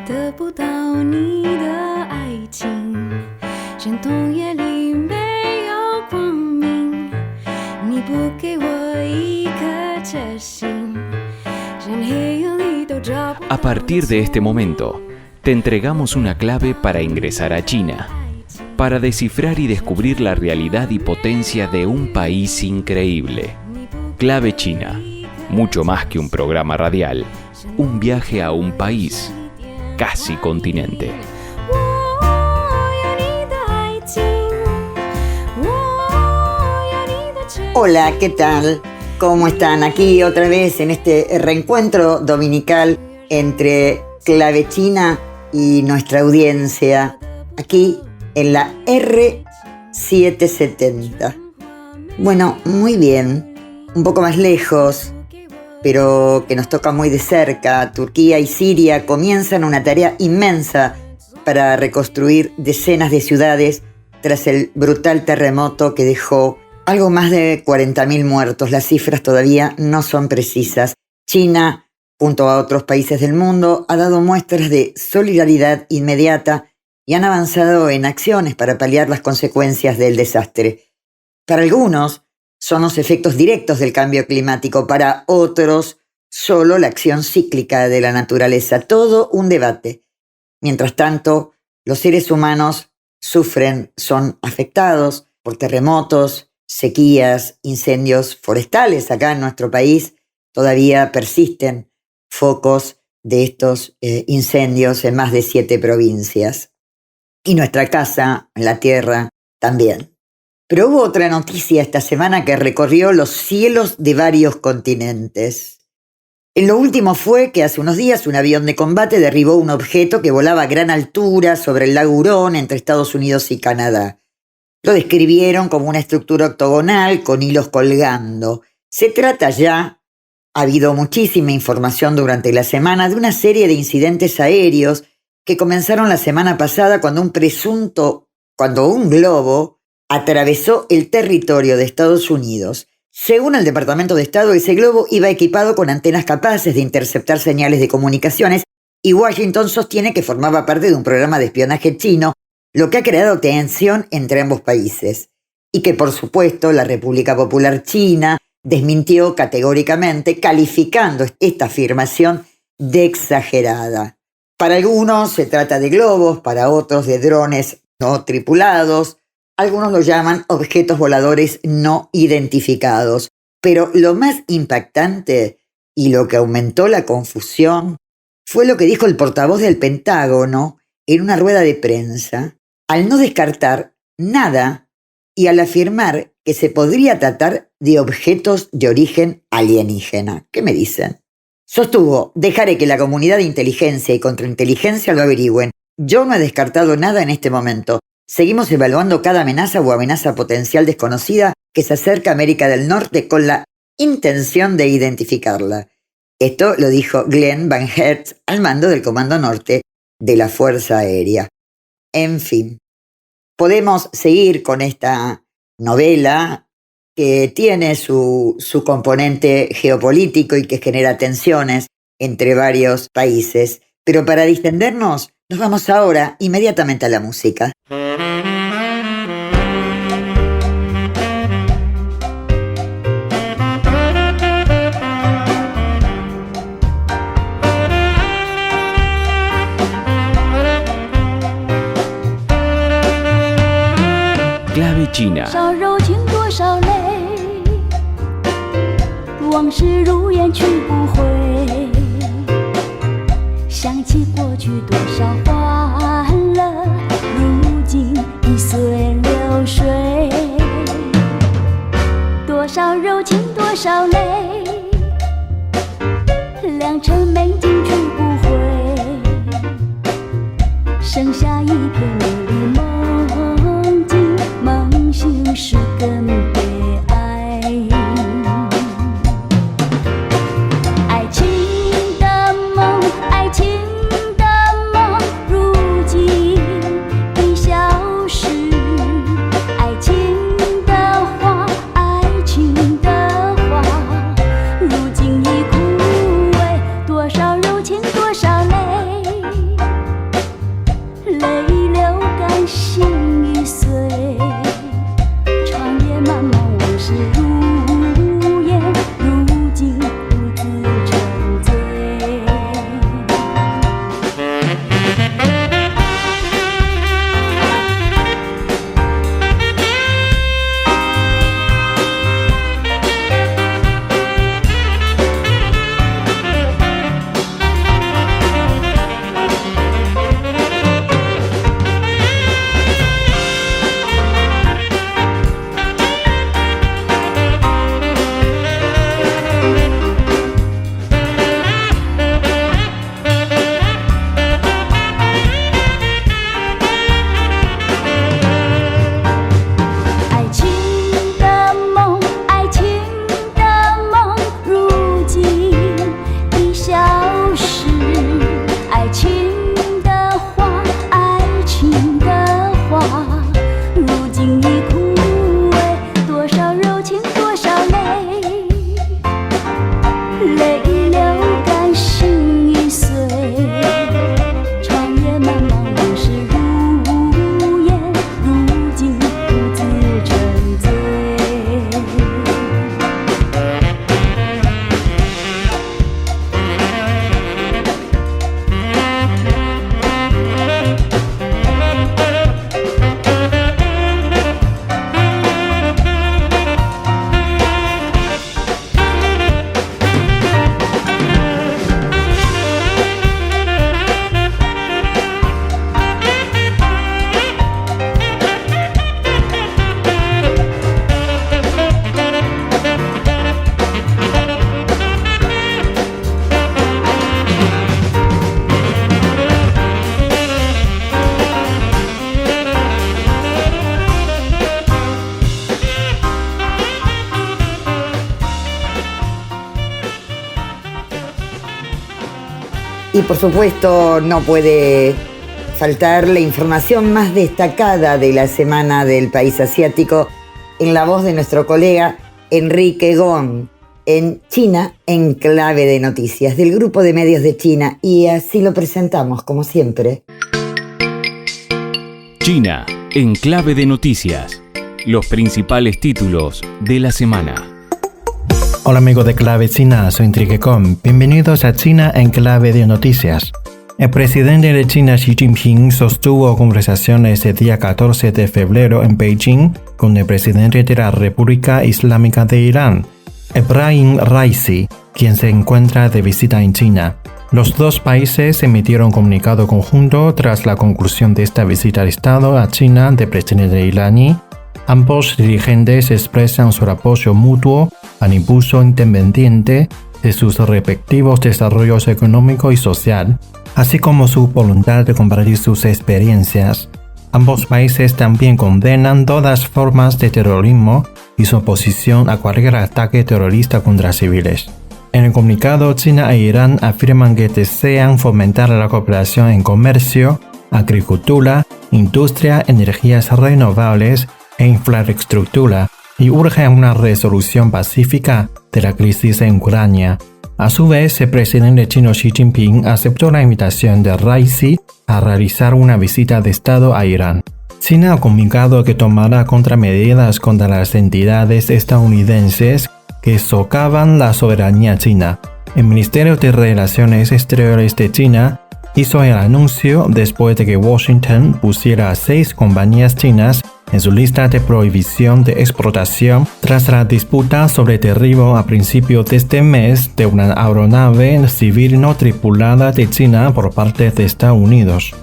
得不到你的爱情，山洞夜里没有光明，你不给我一颗决心，人黑夜里都找不到。 A partir de este momento, te entregamos una clave para ingresar a China, para descifrar y descubrir la realidad y potencia de un país increíble. Clave China, mucho más que un programa radial, un viaje a un país, casi continente. Hola, ¿qué tal? ¿Cómo están? Aquí otra vez en este reencuentro dominical entre Clave China y nuestra audiencia, aquí en la R770. Bueno, muy bien, un poco más lejos, pero que nos toca muy de cerca. Turquía y Siria comienzan una tarea inmensa para reconstruir decenas de ciudades tras el brutal terremoto que dejó algo más de 40.000 muertos. Las cifras todavía no son precisas. China, junto a otros países del mundo, ha dado muestras de solidaridad inmediata y han avanzado en acciones para paliar las consecuencias del desastre. Para algunos, son los efectos directos del cambio climático, para otros, solo la acción cíclica de la naturaleza. Todo un debate. Mientras tanto, los seres humanos sufren, son afectados por terremotos, sequías, incendios forestales. Acá en nuestro país todavía persisten focos de estos incendios en más de 7 provincias. Y nuestra casa, la tierra, también. Pero hubo otra noticia esta semana que recorrió los cielos de varios continentes. En lo último fue que hace unos días un avión de combate derribó un objeto que volaba a gran altura sobre el lago Hurón entre Estados Unidos y Canadá. Lo describieron como una estructura octogonal con hilos colgando. Se trata ya, ha habido muchísima información durante la semana, de una serie de incidentes aéreos que comenzaron la semana pasada cuando un globo atravesó el territorio de Estados Unidos. Según el Departamento de Estado, ese globo iba equipado con antenas capaces de interceptar señales de comunicaciones y Washington sostiene que formaba parte de un programa de espionaje chino, lo que ha creado tensión entre ambos países. Y que, por supuesto, la República Popular China desmintió categóricamente, calificando esta afirmación de exagerada. Para algunos se trata de globos, para otros de drones no tripulados. Algunos lo llaman objetos voladores no identificados. Pero lo más impactante y lo que aumentó la confusión fue lo que dijo el portavoz del Pentágono en una rueda de prensa, al no descartar nada y al afirmar que se podría tratar de objetos de origen alienígena. ¿Qué me dicen? Sostuvo: dejaré que la comunidad de inteligencia y contrainteligencia lo averigüen. Yo no he descartado nada en este momento. Seguimos evaluando cada amenaza o amenaza potencial desconocida que se acerca a América del Norte con la intención de identificarla. Esto lo dijo Glenn Van Hertz al mando del Comando Norte de la Fuerza Aérea. En fin, podemos seguir con esta novela que tiene su componente geopolítico y que genera tensiones entre varios países. Pero para distendernos, nos vamos ahora inmediatamente a la música. Clave China. 少柔情多少泪，往事如烟去不回。想起过去多少欢乐，如今已随流水。多少柔情多少泪，良辰美景去不回，剩下一片美丽梦境，梦醒时更悲哀。爱情的梦，爱情的梦，如今已消失。爱情的花，爱情的花，如今已枯萎。多少柔情多少泪， Y por supuesto no puede faltar la información más destacada de la semana del país asiático en la voz de nuestro colega Enrique Gong, en China en clave de noticias, del grupo de medios de China, y así lo presentamos como siempre. China en clave de noticias. Los principales títulos de la semana. Hola amigos de Clave China, soy Enrique Gong. Bienvenidos a China en clave de noticias. El presidente de China, Xi Jinping, sostuvo conversaciones el día 14 de febrero en Beijing con el presidente de la República Islámica de Irán, Ebrahim Raisi, quien se encuentra de visita en China. Los dos países emitieron un comunicado conjunto tras la conclusión de esta visita de Estado a China del presidente iraní. Ambos dirigentes expresan su apoyo mutuo al impulso independiente de sus respectivos desarrollos económico y social, así como su voluntad de compartir sus experiencias. Ambos países también condenan todas formas de terrorismo y su oposición a cualquier ataque terrorista contra civiles. En el comunicado, China e Irán afirman que desean fomentar la cooperación en comercio, agricultura, industria, energías renovables e infraestructura y urgen una resolución pacífica de la crisis en Ucrania. A su vez, el presidente chino Xi Jinping aceptó la invitación de Raisi a realizar una visita de Estado a Irán. China ha comunicado que tomará contramedidas contra las entidades estadounidenses que socavan la soberanía china. El Ministerio de Relaciones Exteriores de China hizo el anuncio después de que Washington pusiera a 6 compañías chinas en su lista de prohibición de exportación tras la disputa sobre el derribo a principios de este mes de una aeronave civil no tripulada de China por parte de Estados Unidos.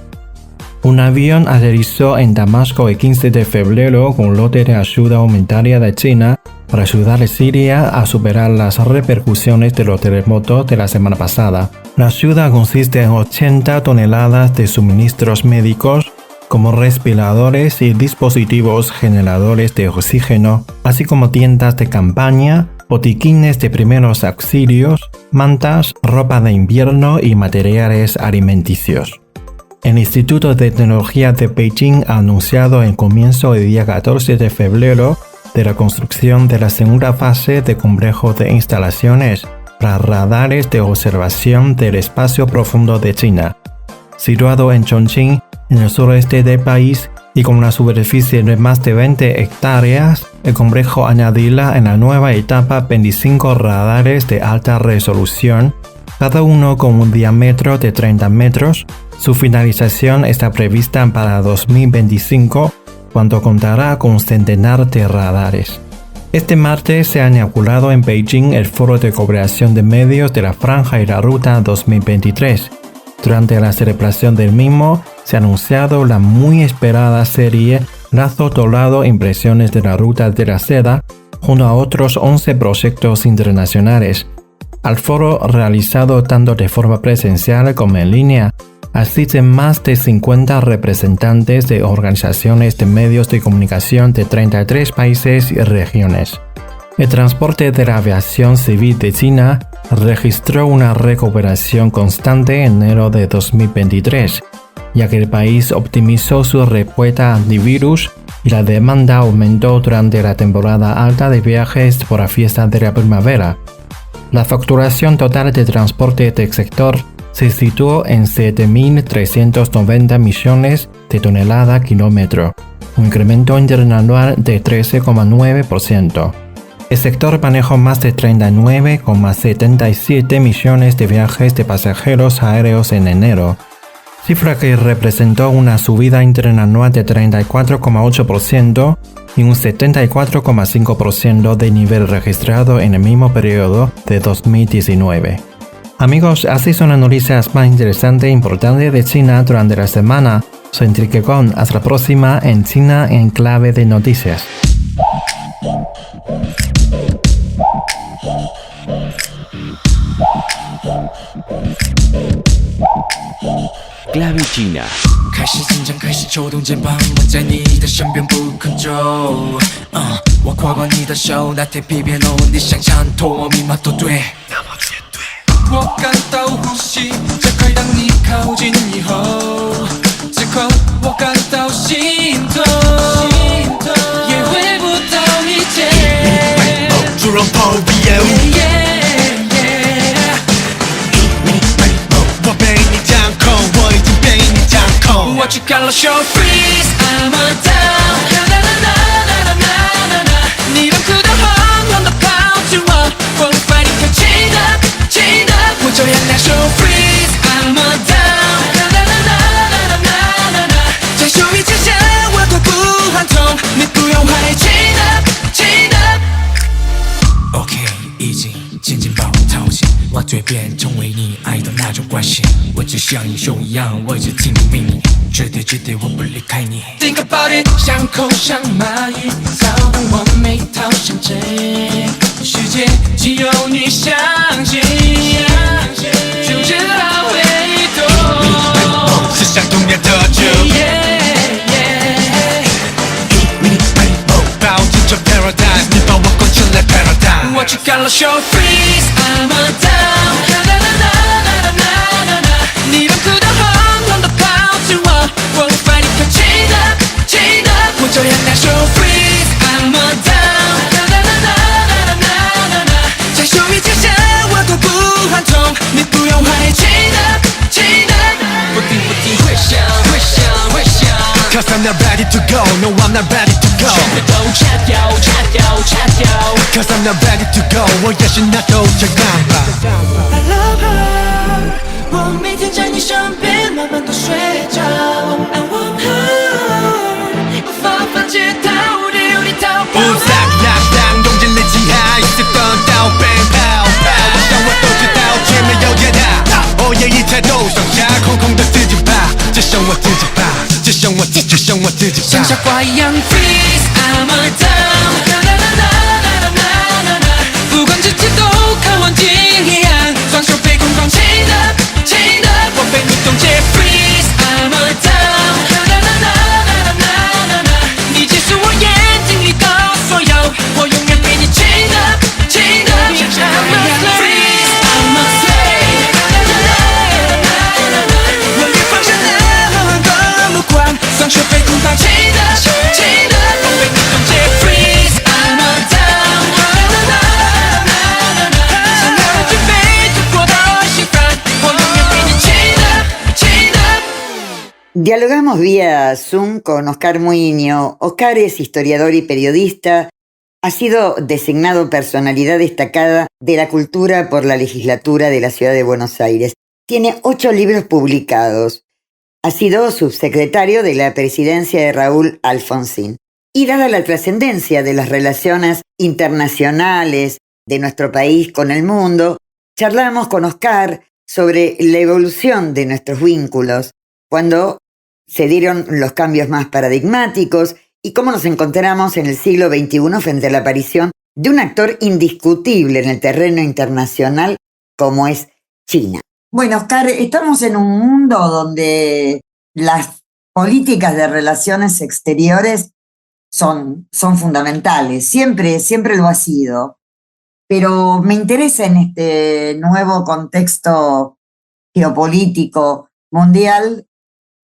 Un avión aterrizó en Damasco el 15 de febrero con un lote de ayuda humanitaria de China para ayudar a Siria a superar las repercusiones de los terremotos de la semana pasada. La ayuda consiste en 80 toneladas de suministros médicos, como respiradores y dispositivos generadores de oxígeno, así como tiendas de campaña, botiquines de primeros auxilios, mantas, ropa de invierno y materiales alimenticios. El Instituto de Tecnología de Beijing ha anunciado el comienzo el día 14 de febrero de la construcción de la segunda fase del complejo de instalaciones para radares de observación del espacio profundo de China. Situado en Chongqing, en el sureste del país, y con una superficie de más de 20 hectáreas, el complejo añadirá en la nueva etapa 25 radares de alta resolución, cada uno con un diámetro de 30 metros. Su finalización está prevista para 2025, cuando contará con un centenar de radares. Este martes se ha inaugurado en Beijing el Foro de Cooperación de Medios de la Franja y la Ruta 2023. Durante la celebración del mismo, se ha anunciado la muy esperada serie Lazo Dorado Impresiones de la Ruta de la Seda, junto a otros 11 proyectos internacionales. Al foro, realizado tanto de forma presencial como en línea, asisten más de 50 representantes de organizaciones de medios de comunicación de 33 países y regiones. El transporte de la aviación civil de China registró una recuperación constante en enero de 2023, ya que el país optimizó su respuesta antivirus y la demanda aumentó durante la temporada alta de viajes por la fiesta de la primavera. La facturación total de transporte del sector se situó en 7.390 millones de toneladas kilómetro, un incremento interanual de 13,9%. El sector manejó más de 39,77 millones de viajes de pasajeros aéreos en enero, cifra que representó una subida interanual de 34,8% y un 74,5% del nivel registrado en el mismo periodo de 2019. Amigos, así son las noticias más interesantes e importantes de China durante la semana. Soy Enrique Gong. Hasta la próxima en China en clave de noticias. Clave China. 开始紧张，开始抽动肩膀，我在你的身边不肯走。我跨过你的手，那天疲惫了，你想参透我密码都对，那么绝对。我感到呼吸，这快当你靠近以后，此刻我感到心痛，也回不到以前。主人跑 BM， 我被你掌控，我已经被你掌控。我去看了 show freeze I'm a down， 你冷酷的狠狠地靠近我，我无法立刻记得，我这样来 show freeze I'm a down， 在手一之前我都不喊痛，你不用怀疑，记得。OK， 已经渐渐把我掏心，我蜕变成为你爱的那种关系，我就像英雄一样，我一直听你命令，绝对我不离开你。Think about it， 像空像蚂蚁，骚动我每套陷阱，世界只有你相信，就知道会懂。是相同样的酒。抱紧这 paradise， 你把我关进了 paradise。我去看了 show freeze I'm a down， 你冷酷的狠狠地靠近我，我无法立刻记得，我这样来 show freeze I'm a down， 在手一之前我都不喊痛，你不用怀疑，记得，不停会想。Cause I'm not ready to go, no I'm not ready to go， 全部都拆掉。Cause I'm not ready to go， 我也是那都这样吧。I love her， 我每天在你身边慢慢地睡着。I want her， 无法放弃到底有你逃跑。不再拉挡，用尽力气还一直等到被泡泡。我想我都知道前面有解答，哦耶，一切都剩下空空的自己吧，只剩我自己吧，只剩我自己吧。像傻瓜一样 freeze I'm a down， 不管自己都渴望惊艳，双手被空放记得，我被你冻结 freeze I'm a down， 你既是我眼睛里的所有，我永远被你记得。I'm a freeze I'm a slave， 我越放下狠狠的目光，双手被空放记得，我被你冻结 freeze I'm a down， 想要的举杯度过的心烦，我永远被你记得。Dialogamos vía Zoom con Oscar Muiño. Oscar es historiador y periodista. Ha sido designado personalidad destacada de la cultura por la legislatura de la Ciudad de Buenos Aires. Tiene 8 libros publicados. Ha sido subsecretario de la presidencia de Raúl Alfonsín. Y dada la trascendencia de las relaciones internacionales de nuestro país con el mundo, charlamos con Oscar sobre la evolución de nuestros vínculos, cuando se dieron los cambios más paradigmáticos y cómo nos encontramos en el siglo XXI frente a la aparición de un actor indiscutible en el terreno internacional como es China. Bueno, Oscar, estamos en un mundo donde las políticas de relaciones exteriores son fundamentales, siempre lo ha sido, pero me interesa en este nuevo contexto geopolítico mundial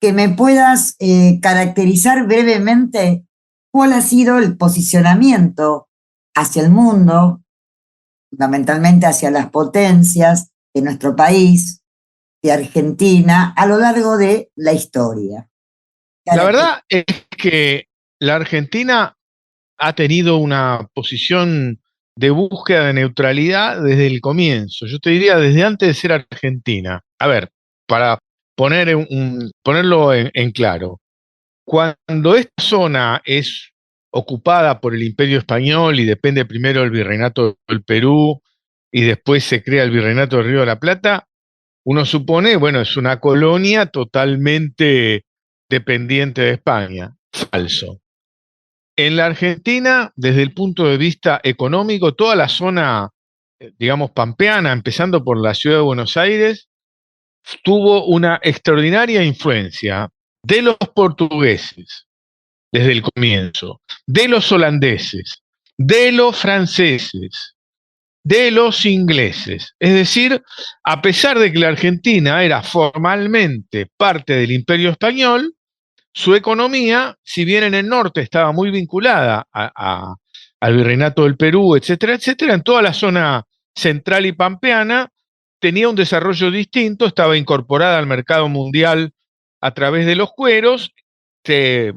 que me puedas caracterizar brevemente cuál ha sido el posicionamiento hacia el mundo, fundamentalmente hacia las potencias de nuestro país, de Argentina, a lo largo de la historia. La verdad es que la Argentina ha tenido una posición de búsqueda de neutralidad desde el comienzo. Yo te diría desde antes de ser Argentina. A ver, para ponerlo en claro. Cuando esta zona es ocupada por el Imperio Español y depende primero del Virreinato del Perú y después se crea el Virreinato del Río de la Plata, uno supone, bueno, es una colonia totalmente dependiente de España. Falso. En la Argentina, desde el punto de vista económico, toda la zona, digamos, pampeana, empezando por la ciudad de Buenos Aires, tuvo una extraordinaria influencia de los portugueses desde el comienzo, de los holandeses, de los franceses, de los ingleses. Es decir, a pesar de que la Argentina era formalmente parte del Imperio Español, su economía, si bien en el norte estaba muy vinculada al Virreinato del Perú, etcétera, etcétera, en toda la zona central y pampeana tenía un desarrollo distinto, estaba incorporada al mercado mundial a través de los cueros,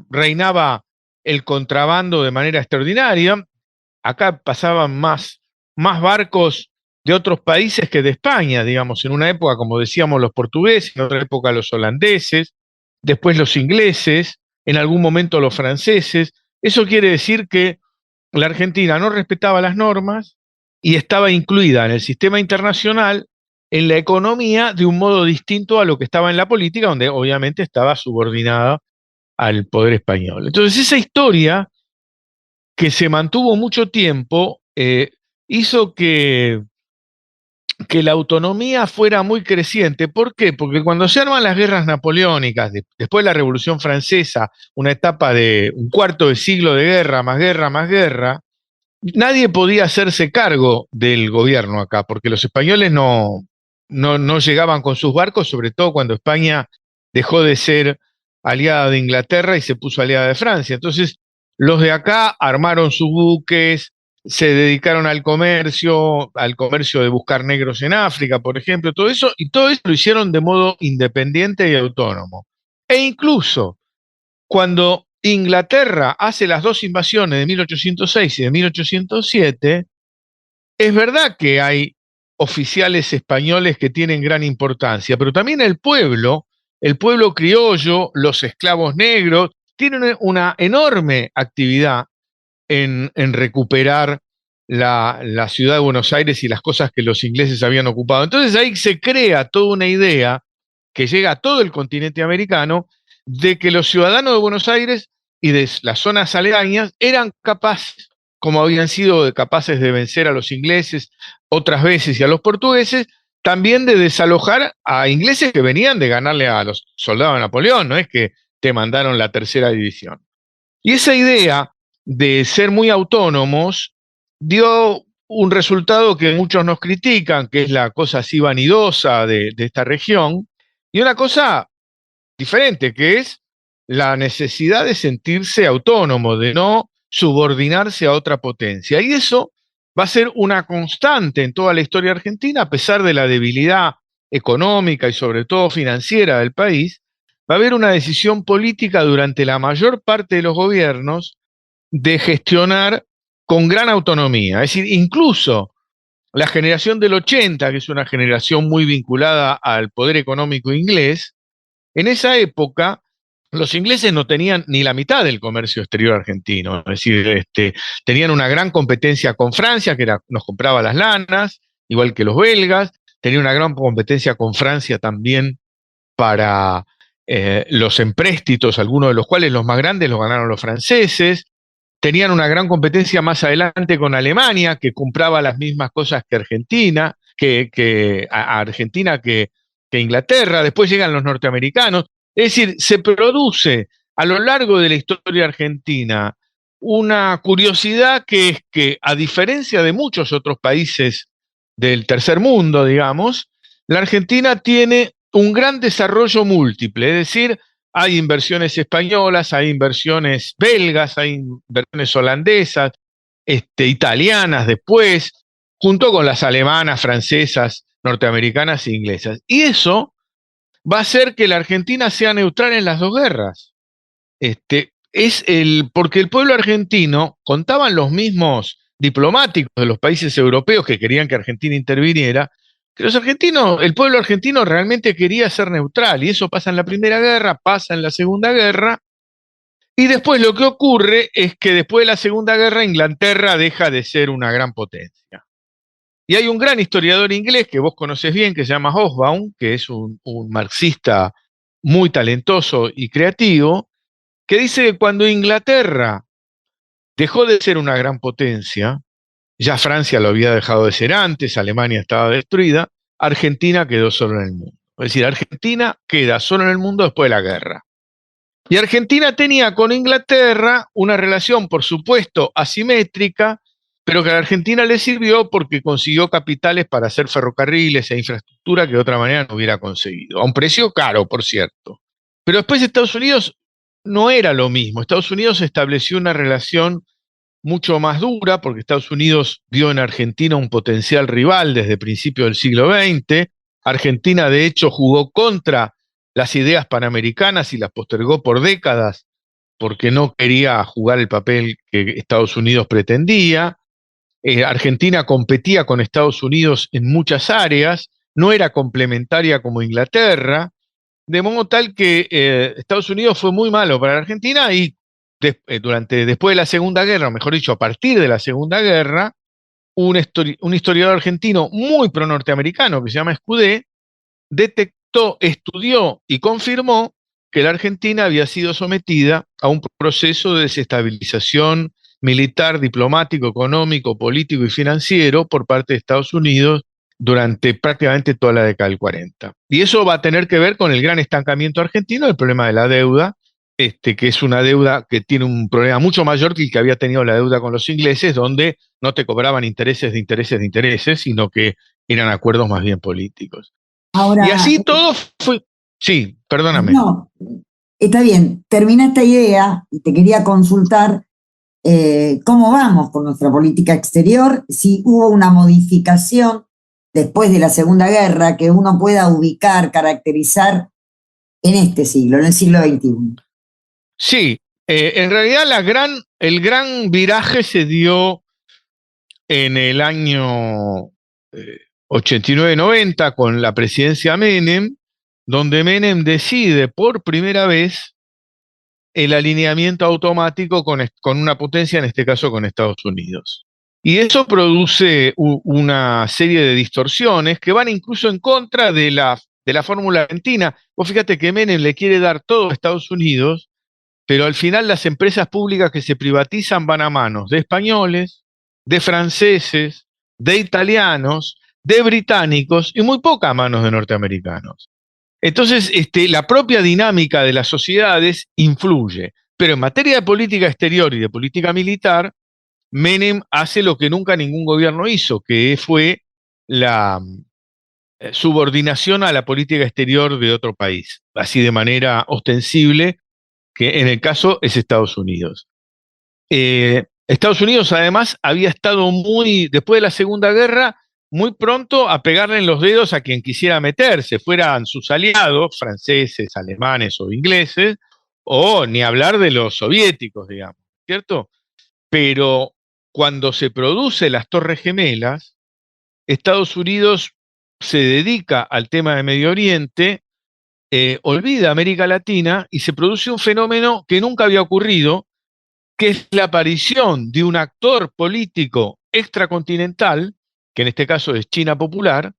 reinaba el contrabando de manera extraordinaria. Acá pasaban más barcos de otros países que de España, digamos, en una época, como decíamos, los portugueses, en otra época los holandeses, después los ingleses, en algún momento los franceses. Eso quiere decir que la Argentina no respetaba las normas y estaba incluida en el sistema internacional, en la economía, de un modo distinto a lo que estaba en la política, donde obviamente estaba subordinada al poder español. Entonces esa historia, que se mantuvo mucho tiempo, hizo que la autonomía fuera muy creciente. ¿Por qué? Porque cuando se arman las guerras napoleónicas, después de la Revolución Francesa, una etapa de un cuarto de siglo de guerra, más guerra, nadie podía hacerse cargo del gobierno acá, porque los españoles no llegaban con sus barcos, sobre todo cuando España dejó de ser aliada de Inglaterra y se puso aliada de Francia. Entonces, los de acá armaron sus buques, se dedicaron al comercio de buscar negros en África, por ejemplo, todo eso, y todo eso lo hicieron de modo independiente y autónomo. E incluso cuando Inglaterra hace las dos invasiones de 1806 y de 1807, es verdad que hay oficiales españoles que tienen gran importancia, pero también el pueblo criollo, los esclavos negros, tienen una enorme actividad en recuperar la ciudad de Buenos Aires y las cosas que los ingleses habían ocupado. Entonces ahí se crea toda una idea que llega a todo el continente americano de que los ciudadanos de Buenos Aires y de las zonas aledañas eran capaces, como habían sido capaces de vencer a los ingleses otras veces y a los portugueses, también de desalojar a ingleses que venían de ganarle a los soldados de Napoleón, no es que te mandaron la tercera división. Y esa idea de ser muy autónomos dio un resultado que muchos nos critican, que es la cosa así vanidosa de esta región, y una cosa diferente, que es la necesidad de sentirse autónomo, de no subordinarse a otra potencia. Y eso va a ser una constante en toda la historia argentina, a pesar de la debilidad económica y sobre todo financiera del país. Va a haber una decisión política durante la mayor parte de los gobiernos de gestionar con gran autonomía. Es decir, incluso la generación del 80, que es una generación muy vinculada al poder económico inglés, en esa época los ingleses no tenían ni la mitad del comercio exterior argentino. Es decir, tenían una gran competencia con Francia, que nos compraba las lanas, igual que los belgas. Tenían una gran competencia con Francia también para los empréstitos, algunos de los cuales los más grandes los ganaron los franceses. Tenían una gran competencia más adelante con Alemania, que compraba las mismas cosas que Argentina, a Argentina que Inglaterra. Después llegan los norteamericanos. Es decir, se produce a lo largo de la historia argentina una curiosidad, que es que, a diferencia de muchos otros países del tercer mundo, digamos, la Argentina tiene un gran desarrollo múltiple. Es decir, hay inversiones españolas, hay inversiones belgas, hay inversiones holandesas, italianas después, junto con las alemanas, francesas, norteamericanas e inglesas. Y eso va a hacer que la Argentina sea neutral en las dos guerras. Porque el pueblo argentino, contaban los mismos diplomáticos de los países europeos que querían que Argentina interviniera, que el pueblo argentino realmente quería ser neutral, y eso pasa en la Primera Guerra, pasa en la Segunda Guerra, y después lo que ocurre es que después de la Segunda Guerra Inglaterra deja de ser una gran potencia. Y hay un gran historiador inglés que vos conocés bien, que se llama Hobsbawm, que es un marxista muy talentoso y creativo, que dice que cuando Inglaterra dejó de ser una gran potencia, ya Francia lo había dejado de ser antes, Alemania estaba destruida, Argentina quedó solo en el mundo. Es decir, Argentina queda solo en el mundo después de la guerra. Y Argentina tenía con Inglaterra una relación, por supuesto, asimétrica, pero que a la Argentina le sirvió porque consiguió capitales para hacer ferrocarriles e infraestructura que de otra manera no hubiera conseguido, a un precio caro, por cierto. Pero después Estados Unidos no era lo mismo. Estados Unidos estableció una relación mucho más dura, porque Estados Unidos vio en Argentina un potencial rival desde principios del siglo XX. Argentina, de hecho, jugó contra las ideas panamericanas y las postergó por décadas porque no quería jugar el papel que Estados Unidos pretendía. Argentina competía con Estados Unidos en muchas áreas, no era complementaria como Inglaterra, de modo tal que Estados Unidos fue muy malo para la Argentina y después de la Segunda Guerra, o mejor dicho, a partir de la Segunda Guerra, un historiador argentino muy pro-norteamericano que se llama Escudé, detectó, estudió y confirmó que la Argentina había sido sometida a un proceso de desestabilización militar, diplomático, económico, político y financiero por parte de Estados Unidos durante prácticamente toda la década del 40. Y eso va a tener que ver con el gran estancamiento argentino, el problema de la deuda, que es una deuda que tiene un problema mucho mayor que el que había tenido la deuda con los ingleses, donde no te cobraban intereses de intereses de intereses, sino que eran acuerdos más bien políticos. Ahora, Y así todo fue... Sí, perdóname. no, está bien, termina esta idea y te quería consultar cómo vamos con nuestra política exterior, si hubo una modificación después de la Segunda Guerra que uno pueda ubicar, caracterizar en este siglo, en el siglo XXI. Sí, en realidad el gran viraje se dio en el año 89-90 con la presidencia Menem, donde Menem decide por primera vez el alineamiento automático con una potencia, en este caso con Estados Unidos. Y eso produce una serie de distorsiones que van incluso en contra de la fórmula argentina. Vos fíjate que Menem le quiere dar todo a Estados Unidos, pero al final las empresas públicas que se privatizan van a manos de españoles, de franceses, de italianos, de británicos y muy poca a manos de norteamericanos. Entonces, la propia dinámica de las sociedades influye, pero en materia de política exterior y de política militar, Menem hace lo que nunca ningún gobierno hizo, que fue la subordinación a la política exterior de otro país, así de manera ostensible, que en el caso es Estados Unidos. Estados Unidos además había estado después de la Segunda Guerra, muy pronto a pegarle en los dedos a quien quisiera meterse, fueran sus aliados, franceses, alemanes o ingleses, o ni hablar de los soviéticos, digamos, ¿cierto? Pero cuando se producen las Torres Gemelas, Estados Unidos se dedica al tema de Medio Oriente, olvida América Latina y se produce un fenómeno que nunca había ocurrido, que es la aparición de un actor político extracontinental, que en este caso es China Popular,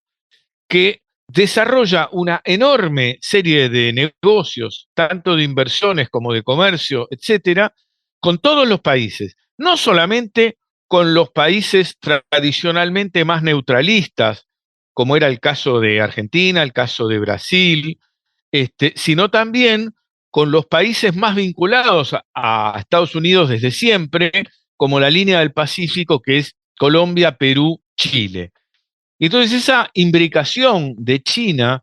que desarrolla una enorme serie de negocios, tanto de inversiones como de comercio, etcétera, con todos los países, no solamente con los países tradicionalmente más neutralistas, como era el caso de Argentina, el caso de Brasil, sino también con los países más vinculados a Estados Unidos desde siempre, como la línea del Pacífico, que es Colombia, Perú, Chile. Entonces esa imbricación de China,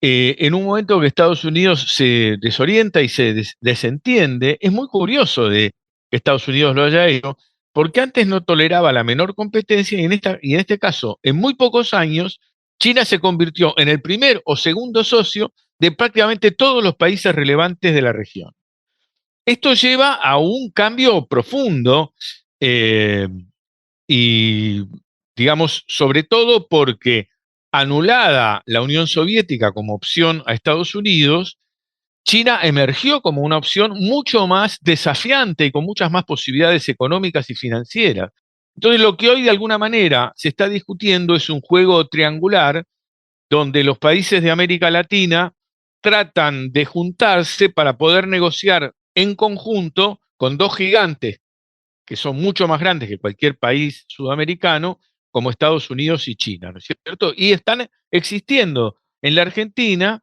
en un momento que Estados Unidos se desorienta y se desentiende, es muy curioso de que Estados Unidos lo haya hecho, porque antes no toleraba la menor competencia y en este caso, en muy pocos años, China se convirtió en el primer o segundo socio de prácticamente todos los países relevantes de la región. Esto lleva a un cambio profundo y, digamos, sobre todo porque anulada la Unión Soviética como opción a Estados Unidos, China emergió como una opción mucho más desafiante y con muchas más posibilidades económicas y financieras. Entonces, lo que hoy de alguna manera se está discutiendo es un juego triangular donde los países de América Latina tratan de juntarse para poder negociar en conjunto con dos gigantes que son mucho más grandes que cualquier país sudamericano, como Estados Unidos y China, ¿no es cierto? Y están existiendo en la Argentina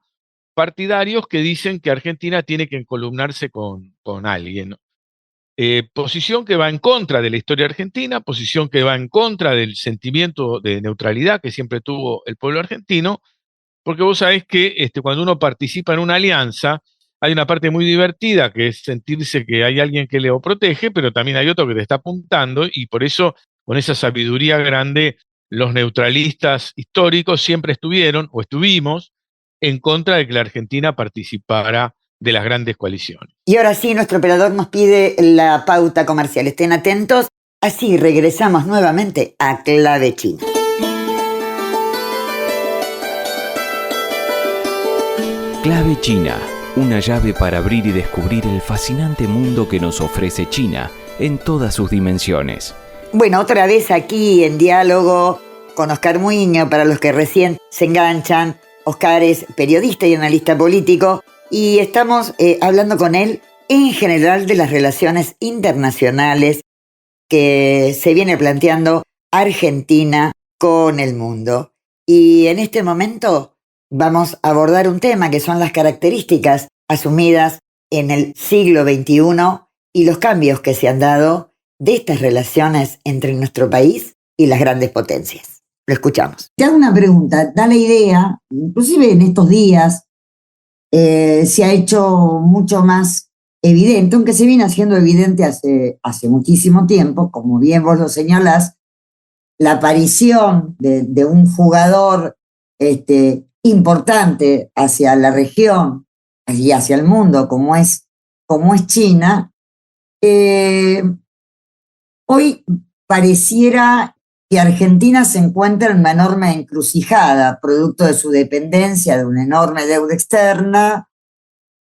partidarios que dicen que Argentina tiene que encolumnarse con alguien. posición que va en contra de la historia argentina, posición que va en contra del sentimiento de neutralidad que siempre tuvo el pueblo argentino, porque vos sabés que cuando uno participa en una alianza, hay una parte muy divertida que es sentirse que hay alguien que le protege, pero también hay otro que te está apuntando, y por eso, con esa sabiduría grande, los neutralistas históricos siempre estuvieron, o estuvimos, en contra de que la Argentina participara de las grandes coaliciones. Y ahora sí, nuestro operador nos pide la pauta comercial. Estén atentos, así regresamos nuevamente a Clave China. Clave China, una llave para abrir y descubrir el fascinante mundo que nos ofrece China en todas sus dimensiones. Bueno, otra vez aquí en diálogo con Oscar Muiño, para los que recién se enganchan. Oscar es periodista y analista político, y estamos hablando con él en general de las relaciones internacionales que se viene planteando Argentina con el mundo. Y en este momento vamos a abordar un tema que son las características asumidas en el siglo XXI y los cambios que se han dado de estas relaciones entre nuestro país y las grandes potencias. Lo escuchamos. Te hago una pregunta, da la idea, inclusive en estos días se ha hecho mucho más evidente, aunque se viene haciendo evidente hace muchísimo tiempo, como bien vos lo señalás, la aparición de un jugador importante hacia la región y hacia el mundo, como es China. Hoy pareciera que Argentina se encuentra en una enorme encrucijada, producto de su dependencia de una enorme deuda externa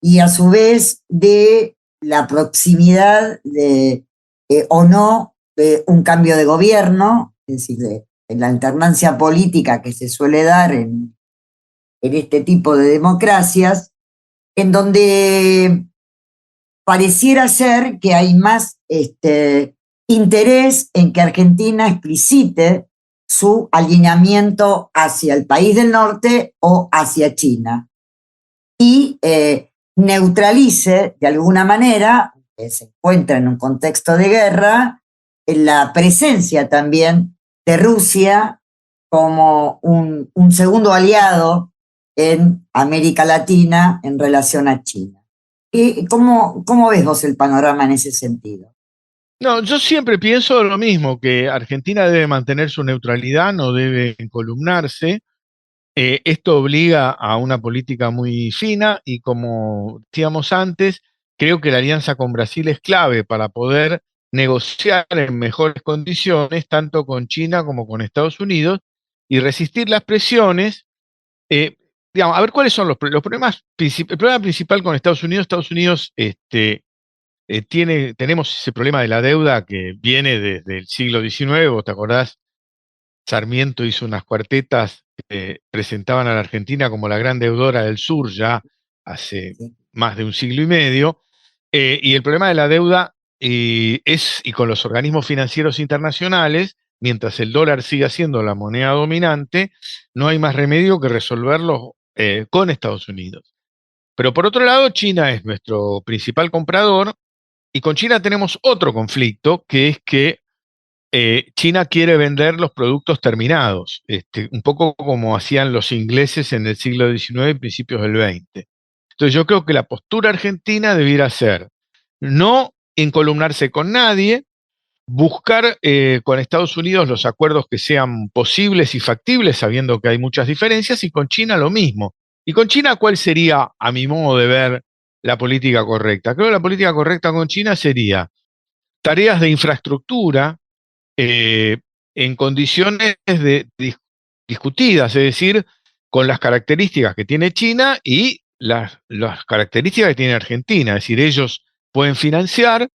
y a su vez de la proximidad o no de un cambio de gobierno, es decir, de la alternancia política que se suele dar en este tipo de democracias, en donde pareciera ser que hay más interés en que Argentina explicite su alineamiento hacia el país del norte o hacia China y neutralice de alguna manera, que se encuentra en un contexto de guerra, la presencia también de Rusia como un segundo aliado en América Latina en relación a China. ¿Cómo ves vos el panorama en ese sentido? No, yo siempre pienso lo mismo, que Argentina debe mantener su neutralidad, no debe encolumnarse. Esto obliga a una política muy fina y, como decíamos antes, creo que la alianza con Brasil es clave para poder negociar en mejores condiciones, tanto con China como con Estados Unidos, y resistir las presiones. Digamos, a ver cuáles son los problemas. El problema principal con Estados Unidos, tenemos ese problema de la deuda que viene desde el siglo XIX. ¿Vos te acordás? Sarmiento hizo unas cuartetas que presentaban a la Argentina como la gran deudora del sur ya hace más de un siglo y medio. Y el problema de la deuda y con los organismos financieros internacionales, mientras el dólar siga siendo la moneda dominante, no hay más remedio que resolverlo con Estados Unidos. Pero por otro lado, China es nuestro principal comprador, y con China tenemos otro conflicto, que es que China quiere vender los productos terminados, un poco como hacían los ingleses en el siglo XIX y principios del XX. Entonces yo creo que la postura argentina debiera ser no encolumnarse con nadie, buscar con Estados Unidos los acuerdos que sean posibles y factibles, sabiendo que hay muchas diferencias, y con China lo mismo. ¿Y con China cuál sería, a mi modo de ver, la política correcta? Creo que la política correcta con China sería tareas de infraestructura en condiciones discutidas, es decir, con las características que tiene China y las características que tiene Argentina. Es decir, ellos pueden financiar,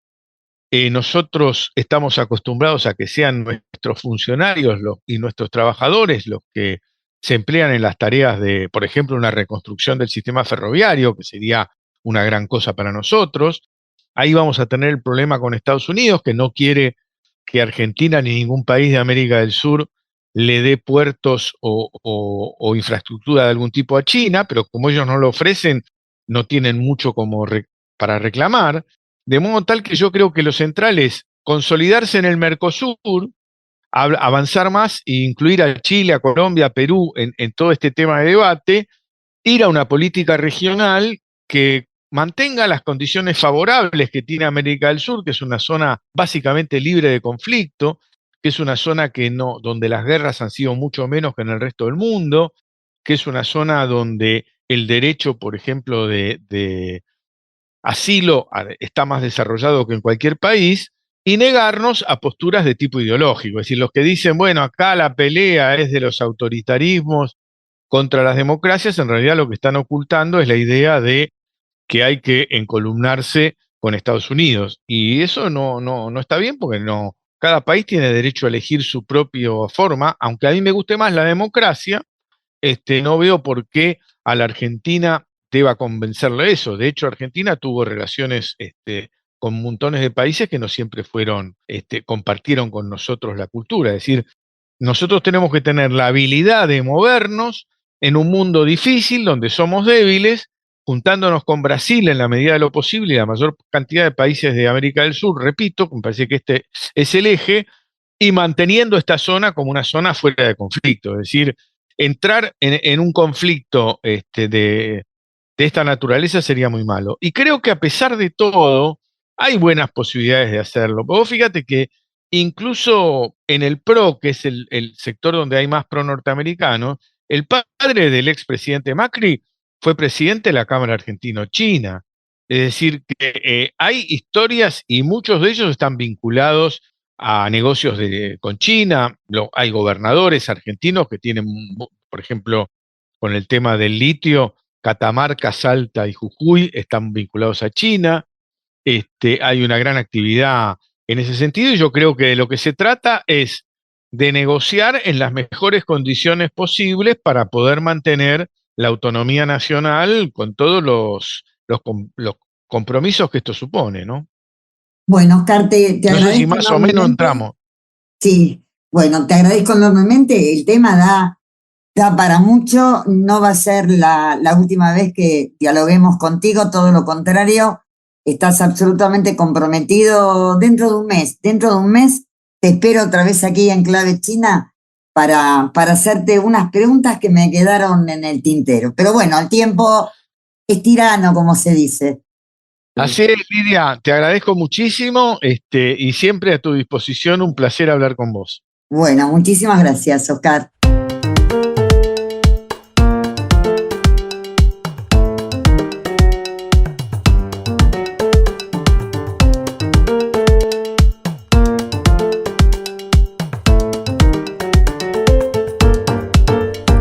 nosotros estamos acostumbrados a que sean nuestros funcionarios y nuestros trabajadores los que se emplean en las tareas de, por ejemplo, una reconstrucción del sistema ferroviario, que sería una gran cosa para nosotros. Ahí vamos a tener el problema con Estados Unidos, que no quiere que Argentina ni ningún país de América del Sur le dé puertos o infraestructura de algún tipo a China, pero como ellos no lo ofrecen, no tienen mucho para reclamar. de modo tal que yo creo que lo central es consolidarse en el Mercosur, avanzar más e incluir a Chile, a Colombia, a Perú en todo este tema de debate, ir a una política regional que mantenga las condiciones favorables que tiene América del Sur, que es una zona básicamente libre de conflicto, que es una zona donde las guerras han sido mucho menos que en el resto del mundo, que es una zona donde el derecho, por ejemplo, de asilo está más desarrollado que en cualquier país, y negarnos a posturas de tipo ideológico. Es decir, los que dicen, bueno, acá la pelea es de los autoritarismos contra las democracias, en realidad lo que están ocultando es la idea de que hay que encolumnarse con Estados Unidos. Y eso no está bien porque cada país tiene derecho a elegir su propia forma, aunque a mí me guste más la democracia, no veo por qué a la Argentina deba convencerle eso. De hecho, Argentina tuvo relaciones con montones de países que no siempre compartieron con nosotros la cultura. Es decir, nosotros tenemos que tener la habilidad de movernos en un mundo difícil donde somos débiles, juntándonos con Brasil en la medida de lo posible y la mayor cantidad de países de América del Sur, repito, me parece que este es el eje, y manteniendo esta zona como una zona fuera de conflicto. Es decir, entrar en un conflicto de esta naturaleza sería muy malo. Y creo que a pesar de todo, hay buenas posibilidades de hacerlo. Vos fíjate que incluso en el PRO, que es el sector donde hay más pro norteamericanos, el padre del expresidente Macri fue presidente de la Cámara Argentino-China. Es decir, que hay historias y muchos de ellos están vinculados a negocios con China. Hay gobernadores argentinos que tienen, por ejemplo, con el tema del litio, Catamarca, Salta y Jujuy están vinculados a China. Hay una gran actividad en ese sentido y yo creo que de lo que se trata es de negociar en las mejores condiciones posibles para poder mantener la autonomía nacional con todos los compromisos que esto supone, ¿no? Bueno, Oscar, te No agradezco sé si más o menos enormemente. entramos. Sí, bueno, te agradezco enormemente. El tema da para mucho. No va a ser la última vez que dialoguemos contigo, todo lo contrario. Estás absolutamente comprometido dentro de un mes. Dentro de un mes te espero otra vez aquí en Clave China para hacerte unas preguntas que me quedaron en el tintero. Pero bueno, el tiempo es tirano, como se dice. Así es, Lidia, te agradezco muchísimo y siempre a tu disposición, un placer hablar con vos. Bueno, muchísimas gracias, Oscar.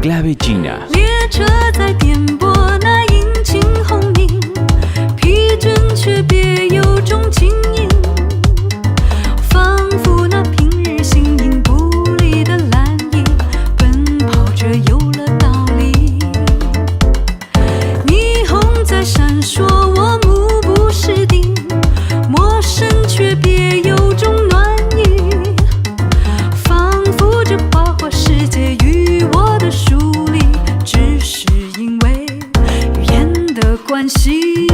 Clave China. 列车在颠簸，那引擎轰鸣，疲倦却别有种轻盈，仿佛那平日形影不离的蓝影，奔跑着有了道理。霓虹在闪烁，我目不识丁，陌生却别有种暖意，仿佛这花花世界与我的疏离，只是因为语言的关系。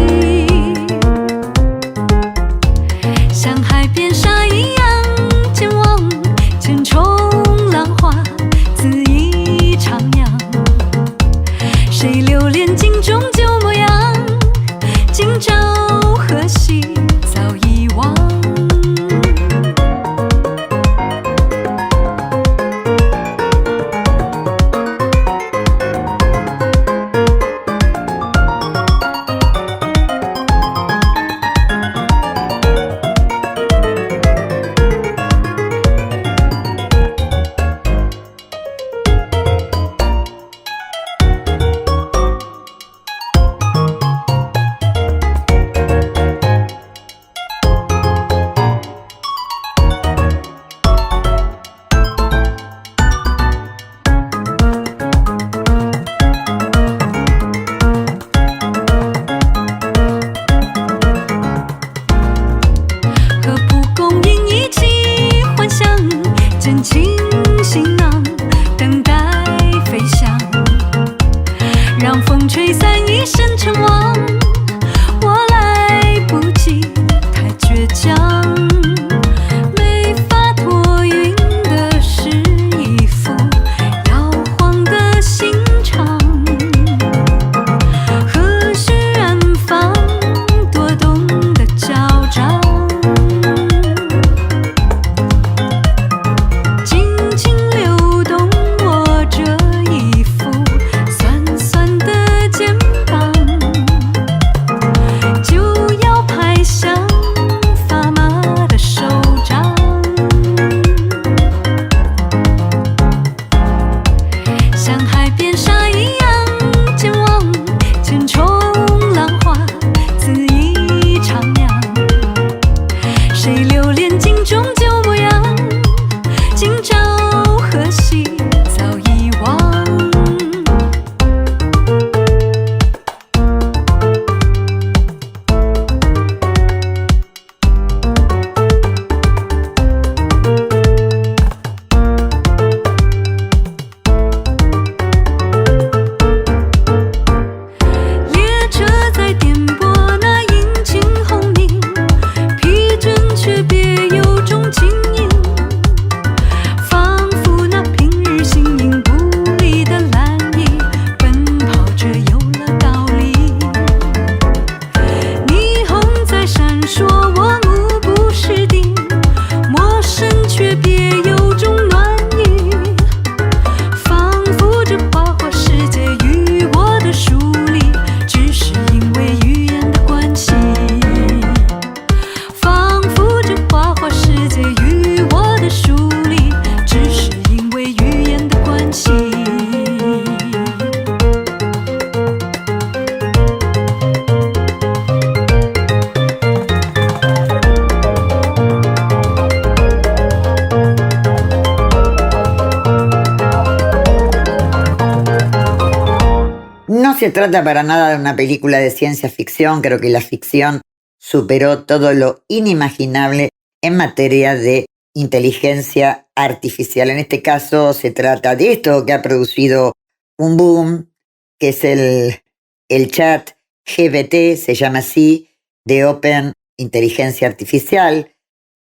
系。No se trata para nada de una película de ciencia ficción, creo que la ficción superó todo lo inimaginable en materia de inteligencia artificial. En este caso se trata de esto que ha producido un boom, que es el chat GPT, se llama así, de Open Inteligencia Artificial,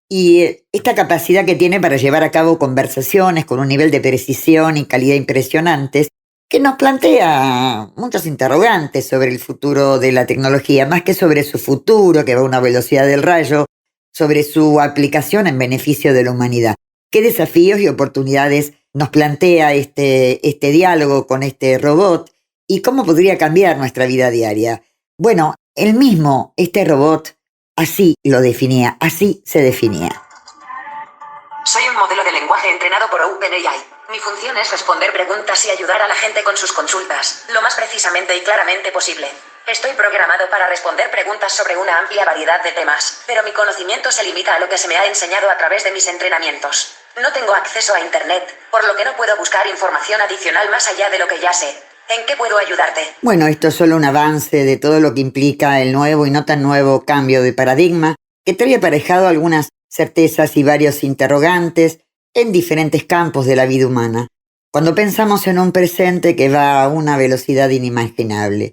y esta capacidad que tiene para llevar a cabo conversaciones con un nivel de precisión y calidad impresionantes, que nos plantea muchos interrogantes sobre el futuro de la tecnología, más que sobre su futuro, que va a una velocidad del rayo, sobre su aplicación en beneficio de la humanidad. ¿Qué desafíos y oportunidades nos plantea este diálogo con este robot y cómo podría cambiar nuestra vida diaria? Bueno, este robot, así lo definía, así se definía. Soy un modelo de lenguaje entrenado por OpenAI. Mi función es responder preguntas y ayudar a la gente con sus consultas, lo más precisamente y claramente posible. Estoy programado para responder preguntas sobre una amplia variedad de temas, pero mi conocimiento se limita a lo que se me ha enseñado a través de mis entrenamientos. No tengo acceso a Internet, por lo que no puedo buscar información adicional más allá de lo que ya sé. ¿En qué puedo ayudarte? Bueno, esto es solo un avance de todo lo que implica el nuevo y no tan nuevo cambio de paradigma, que trae aparejado algunas certezas y varios interrogantes en diferentes campos de la vida humana, cuando pensamos en un presente que va a una velocidad inimaginable.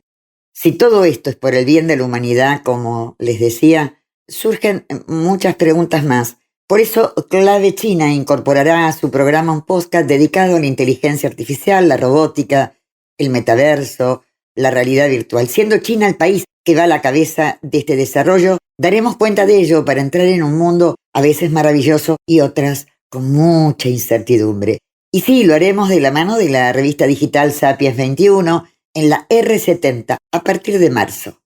Si todo esto es por el bien de la humanidad, como les decía, surgen muchas preguntas más. Por eso, Clave China incorporará a su programa un podcast dedicado a la inteligencia artificial, la robótica, el metaverso, la realidad virtual. Siendo China el país que va a la cabeza de este desarrollo, daremos cuenta de ello para entrar en un mundo a veces maravilloso y otras con mucha incertidumbre. Y sí, lo haremos de la mano de la revista digital Sapiens 21 en la R70 a partir de marzo.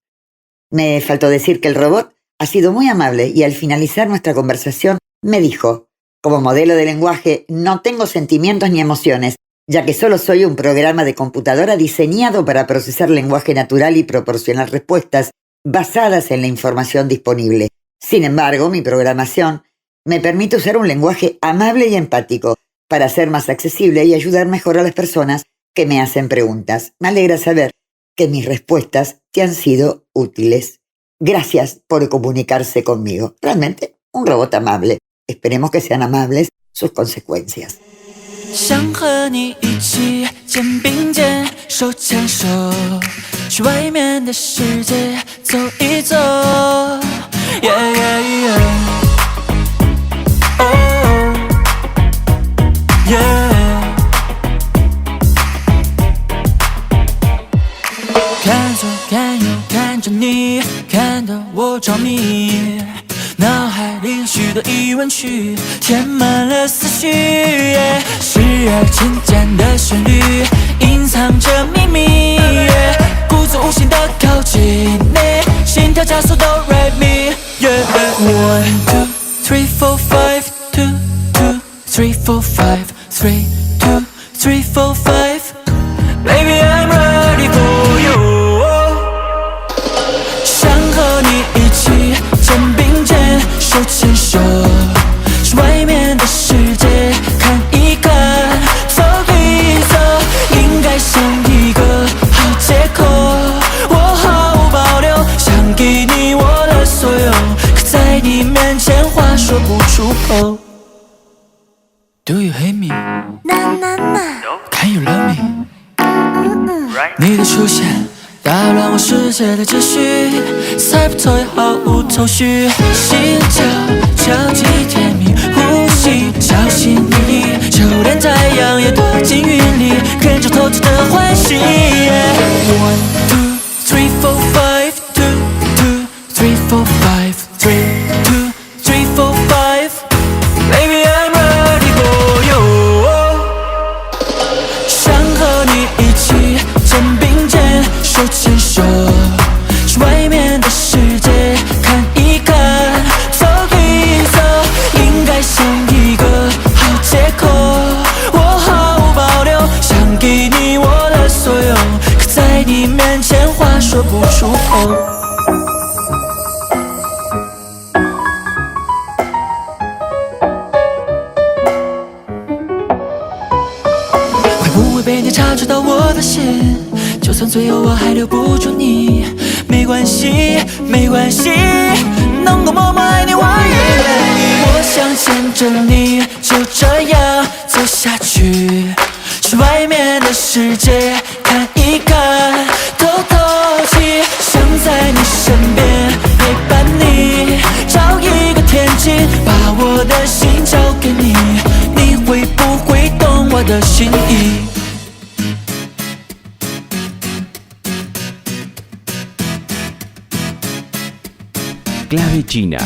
Me faltó decir que el robot ha sido muy amable y al finalizar nuestra conversación me dijo: como modelo de lenguaje no tengo sentimientos ni emociones, ya que solo soy un programa de computadora diseñado para procesar lenguaje natural y proporcionar respuestas basadas en la información disponible. Sin embargo, mi programación me permite usar un lenguaje amable y empático para ser más accesible y ayudar mejor a las personas que me hacen preguntas. Me alegra saber que mis respuestas te han sido útiles. Gracias por comunicarse conmigo. Realmente, un robot amable. Esperemos que sean amables sus consecuencias. 想和你一起肩并肩手牵手去外面的世界走一走 Yeah, yeah, yeah. Oh, yeah. 看左看右看着你看得我着迷脑海里许多疑问句填满了思绪 时而浅浅的旋律隐藏着秘密 故作无心的靠近你心跳加速都 ride me 1, 2, 3, 4, 5 2, 2, 3, 4, 5 3, 2, 3, 4, 5 Baby I'm ready for you 想和你一起肩并肩手牵手去外面的世界看一看走一走应该像一个好借口我毫无保留想给你我的所有可在你面前话说不出口 Do you hate me? Can you love me? 你的出现打乱我世界的秩序猜不透也毫无头绪心跳交集甜蜜呼吸小心翼翼就连太阳也躲进云里跟着透彻的欢喜 1, 2, 3, 4, 5 2, 2, 3, 4, 5 3, 2, 3, 4, 5 Baby I'm ready for you 想和你一起肩并肩手牵手去外面的世界看一看走一走应该像一个好借口我毫不触碰。会不会被你察觉到我的心？就算最后我还留不住你，没关系，没关系，能够默默爱你，我也愿意。我想牵着你，就这样走下去，去外面的世界看一看，透透气，想在你身边陪伴你，找一个天晴，把我的心交给你，你会不会懂我的心意？Clave China.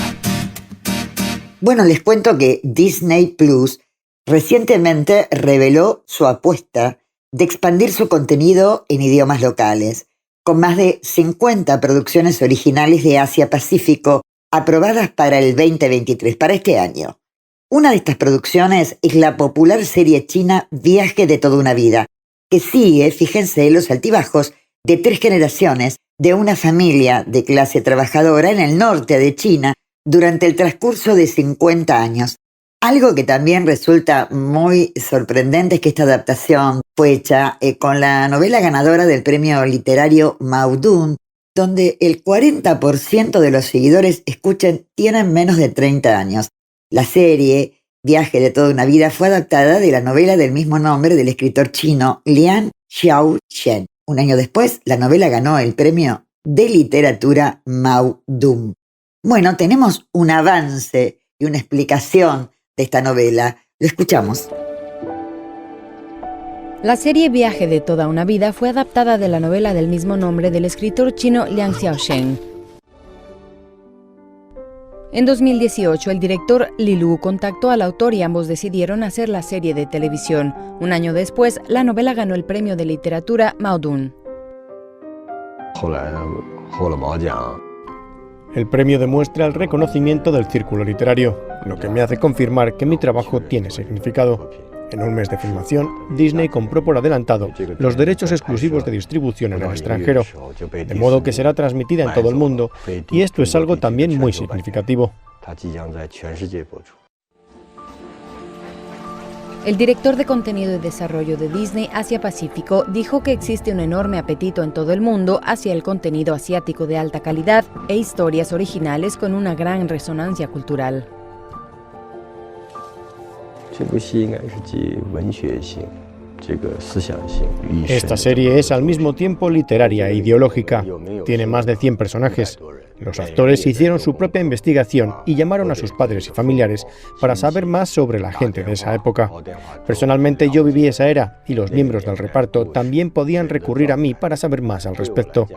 Bueno, les cuento que Disney Plus recientemente reveló su apuesta de expandir su contenido en idiomas locales, con más de 50 producciones originales de Asia-Pacífico aprobadas para el 2023, para este año. Una de estas producciones es la popular serie china Viaje de toda una vida, que sigue, fíjense, los altibajos de 3 generaciones de una familia de clase trabajadora en el norte de China durante el transcurso de 50 años. Algo que también resulta muy sorprendente es que esta adaptación fue hecha con la novela ganadora del premio literario Maudun, donde el 40% de los seguidores, escuchen, tienen menos de 30 años. La serie Viaje de toda una vida fue adaptada de la novela del mismo nombre del escritor chino Lian Xiaoshen. Un año después, la novela ganó el premio de literatura Maudun. Bueno, tenemos un avance y una explicación de esta novela. Lo escuchamos. La serie Viaje de toda una vida fue adaptada de la novela del mismo nombre del escritor chino Lian Xiaoshen. En 2018, el director Li Lu contactó al autor y ambos decidieron hacer la serie de televisión. Un año después, la novela ganó el premio de literatura Maudun. El premio demuestra el reconocimiento del círculo literario, lo que me hace confirmar que mi trabajo tiene significado. En un mes de filmación, Disney compró por adelantado los derechos exclusivos de distribución en el extranjero, de modo que será transmitida en todo el mundo, y esto es algo también muy significativo. El director de contenido y desarrollo de Disney Asia-Pacífico dijo que existe un enorme apetito en todo el mundo hacia el contenido asiático de alta calidad e historias originales con una gran resonancia cultural. Esta serie es al mismo tiempo literaria e ideológica. Tiene más de 100 personajes. Los actores hicieron su propia investigación y llamaron a sus padres y familiares para saber más sobre la gente de esa época. Personalmente yo viví esa era y los miembros del reparto también podían recurrir a mí para saber más al respecto.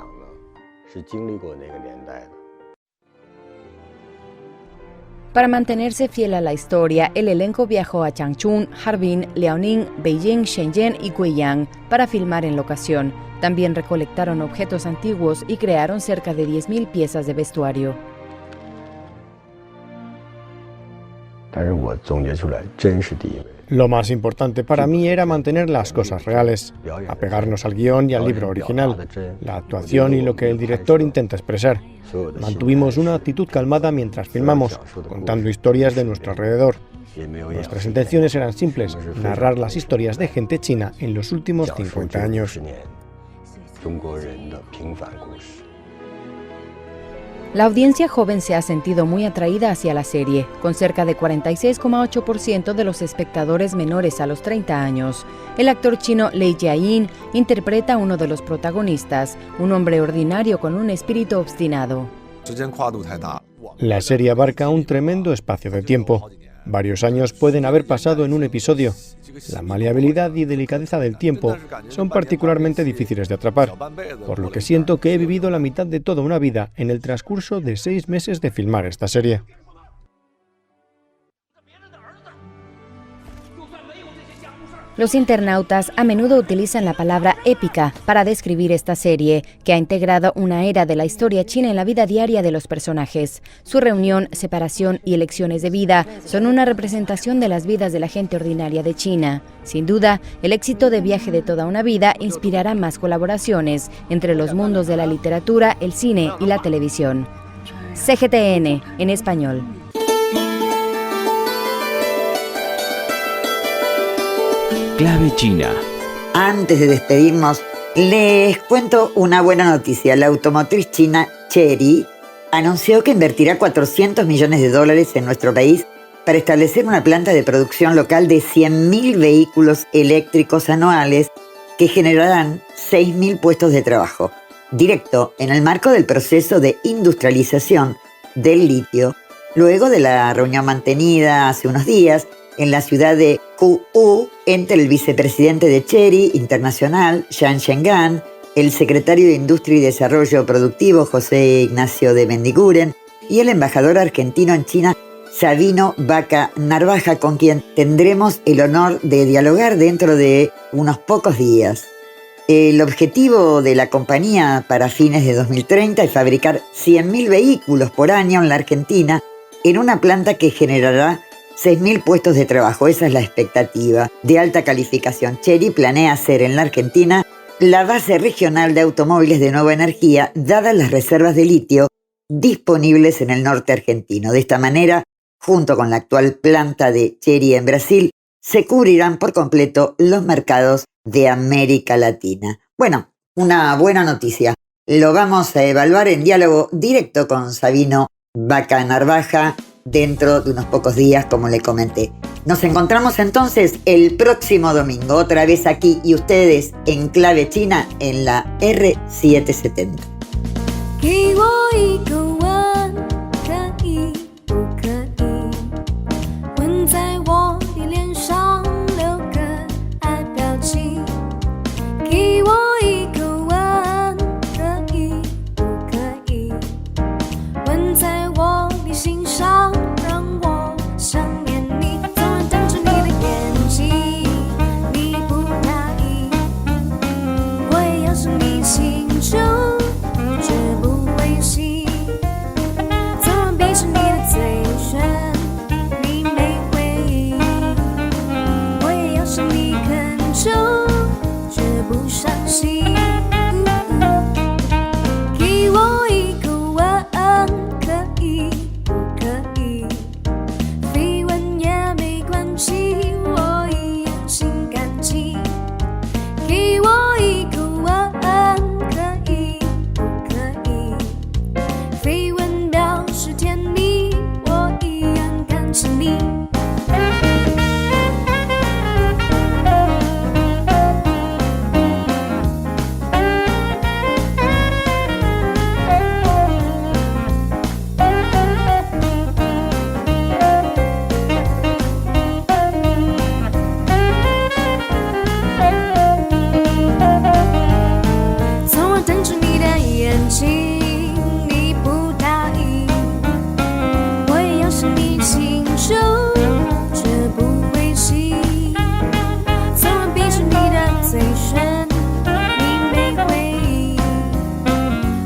Para mantenerse fiel a la historia, el elenco viajó a Changchun, Harbin, Liaoning, Beijing, Shenzhen y Guiyang para filmar en locación. También recolectaron objetos antiguos y crearon cerca de 10.000 piezas de vestuario. Lo más importante para mí era mantener las cosas reales, apegarnos al guión y al libro original, la actuación y lo que el director intenta expresar. Mantuvimos una actitud calmada mientras filmamos, contando historias de nuestro alrededor. Nuestras intenciones eran simples, narrar las historias de gente china en los últimos 50 años. La audiencia joven se ha sentido muy atraída hacia la serie, con cerca de 46,8% de los espectadores menores a los 30 años. El actor chino Lei Jiayin interpreta a uno de los protagonistas, un hombre ordinario con un espíritu obstinado. La serie abarca un tremendo espacio de tiempo. Varios años pueden haber pasado en un episodio. La maleabilidad y delicadeza del tiempo son particularmente difíciles de atrapar, por lo que siento que he vivido la mitad de toda una vida en el transcurso de 6 meses de filmar esta serie. Los internautas a menudo utilizan la palabra épica para describir esta serie, que ha integrado una era de la historia china en la vida diaria de los personajes. Su reunión, separación y elecciones de vida son una representación de las vidas de la gente ordinaria de China. Sin duda, el éxito de Viaje de toda una vida inspirará más colaboraciones entre los mundos de la literatura, el cine y la televisión. CGTN en español. Clave China. Antes de despedirnos, les cuento una buena noticia. La automotriz china Chery anunció que invertirá $400 millones en nuestro país para establecer una planta de producción local de 100.000 vehículos eléctricos anuales que generarán 6.000 puestos de trabajo, directo en el marco del proceso de industrialización del litio, luego de la reunión mantenida hace unos días en la ciudad de Ku'u entre el vicepresidente de Chery Internacional, Zhang Zhengan, el secretario de Industria y Desarrollo Productivo, José Ignacio de Mendiguren, y el embajador argentino en China, Sabino Vaca Narvaja, con quien tendremos el honor de dialogar dentro de unos pocos días. El objetivo de la compañía para fines de 2030 es fabricar 100.000 vehículos por año en la Argentina en una planta que generará 6.000 puestos de trabajo. Esa es la expectativa de alta calificación. Chery planea hacer en la Argentina la base regional de automóviles de nueva energía, dadas las reservas de litio disponibles en el norte argentino. De esta manera, junto con la actual planta de Chery en Brasil, se cubrirán por completo los mercados de América Latina. Bueno, una buena noticia. Lo vamos a evaluar en diálogo directo con Sabino Vaca Narvaja dentro de unos pocos días, como le comenté. Nos encontramos entonces el próximo domingo, otra vez aquí y ustedes en Clave China en la R770. 给我一个吻，可以不可以？吻在我的脸上，留个爱表情。给我一个吻，可以不可以？吻在我的心上，让我想念你。总是瞪着你的眼睛，你不答应，我也要是你心中。 绝不灰心，总让闭着你的嘴唇，你没回应，我也要向你恳求，绝不伤心。给我一个吻，可以不可以？飞吻也没关系，我一样心甘情。给我一个吻，可以。 飞吻表示甜蜜，我一样感谢你。从我瞪着你的眼睛。 请求，绝不灰心。从而闭着你的嘴唇，你没回应，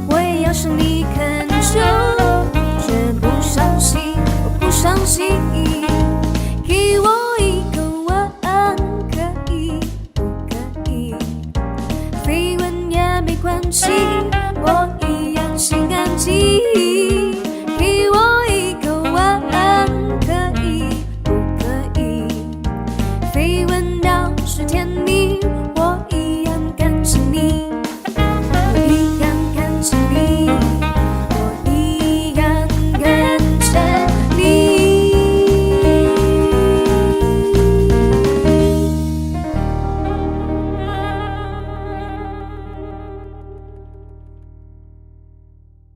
我也要向你恳求，绝不伤心，我不伤心。给我一个吻，可以不可以？飞吻也没关系。